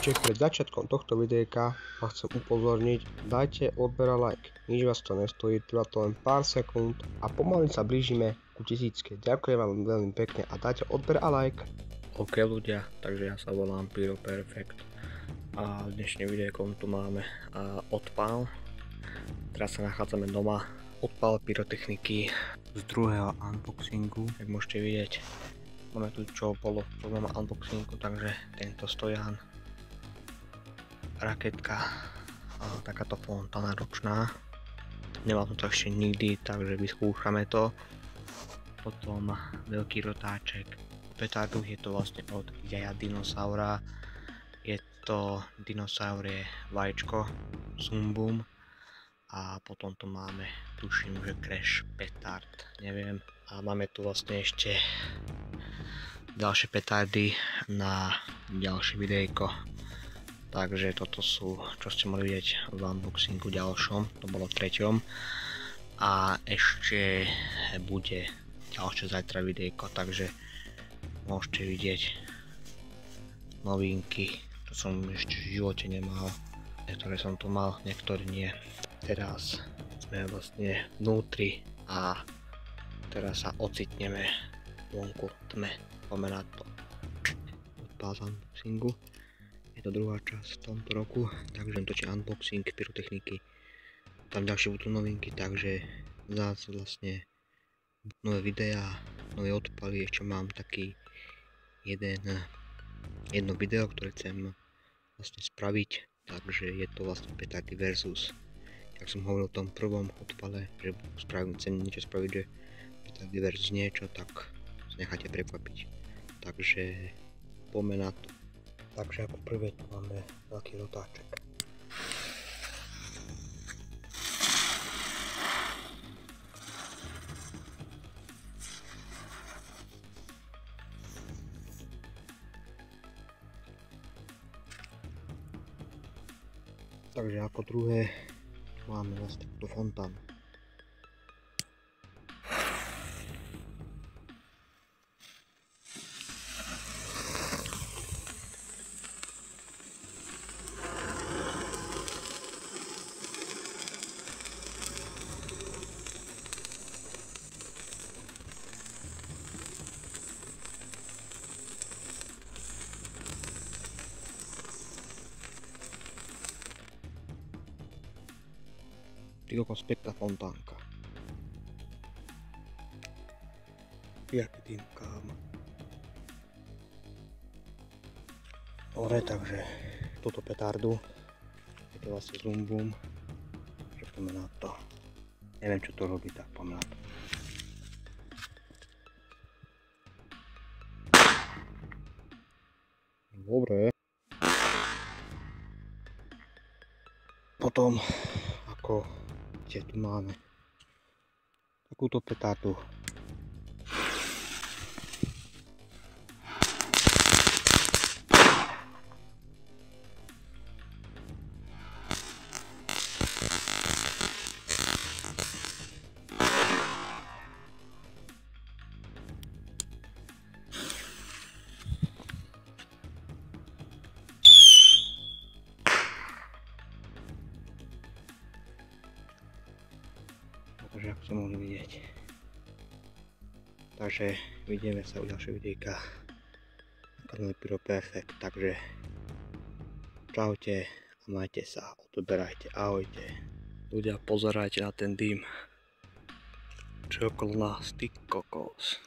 Ešte pred začiatkom tohto videjka vás chcem upozorniť, dajte odber a like, nič vás to nestojí, trvá to len pár sekúnd a pomaly sa blížime ku 1000. Ďakujem vám veľmi pekne a dajte odber a like. OK ľudia, takže ja sa volám Pyro Perfect a v dnešnom videjkom tu máme odpál. Teraz sa nachádzame doma, odpál pyrotechniky z druhého unboxingu, jak môžete vidieť. Máme tu čo bolo v prvom unboxingu, takže tento stojan, raketka, takáto fontána ročná. Nemám to ešte nikdy, takže vyskúšame to. Potom veľký rotáček petardu, je to vlastne od jaja dinosaura. Je to dinosaurie vajíčko Zumbum. A potom tu máme, tuším, že crash petard, neviem. A máme tu vlastne ešte ďalšie petardy na ďalšie videjko. Takže toto sú, čo ste mohli vidieť v unboxingu ďalšom, to bolo v 3. A ešte bude ďalšie zajtra videjko, takže môžete vidieť novinky, čo som ešte v živote nemal. Niektoré som tu mal, niektoré nie. Teraz sme vlastne vnútri a teraz sa ocitneme vonku tme. Poďme na to. Odpál z unboxingu. Je to druhá časť v tomto roku, takže točím unboxing pyrotechniky. Tam ďalšie budú novinky, takže zase vlastne nové videá, nové odpaly. Ešte mám taký jedno video, ktoré chcem vlastne spraviť, takže je to vlastne petardy versus, jak som hovoril v tom prvom odpale, že chcem niečo spraviť, že petardy versus niečo, tak sa necháte prekvapiť. Takže poďme na to. Takže ako prvé tu máme veľký rotáček. Takže ako druhé máme vlastne túto fontánu. Ty kokos, pekná fontánka. Jaký tým kámo. Dobre, takže túto petardu. Je to vlastne Zumbum. Takže poďme na to. Neviem čo to robí, tak poďme na to. Dobre. Potom ako kde tu máme takúto petardu. Takže ako ste mohli vidieť. Takže vidíme sa u ďalšieho videjka na kanále Pyro Perfect. Takže čaute a majte sa, odoberajte, ahojte. Ľudia, pozerajte na ten dým, čo je okolo nás, ty kokos.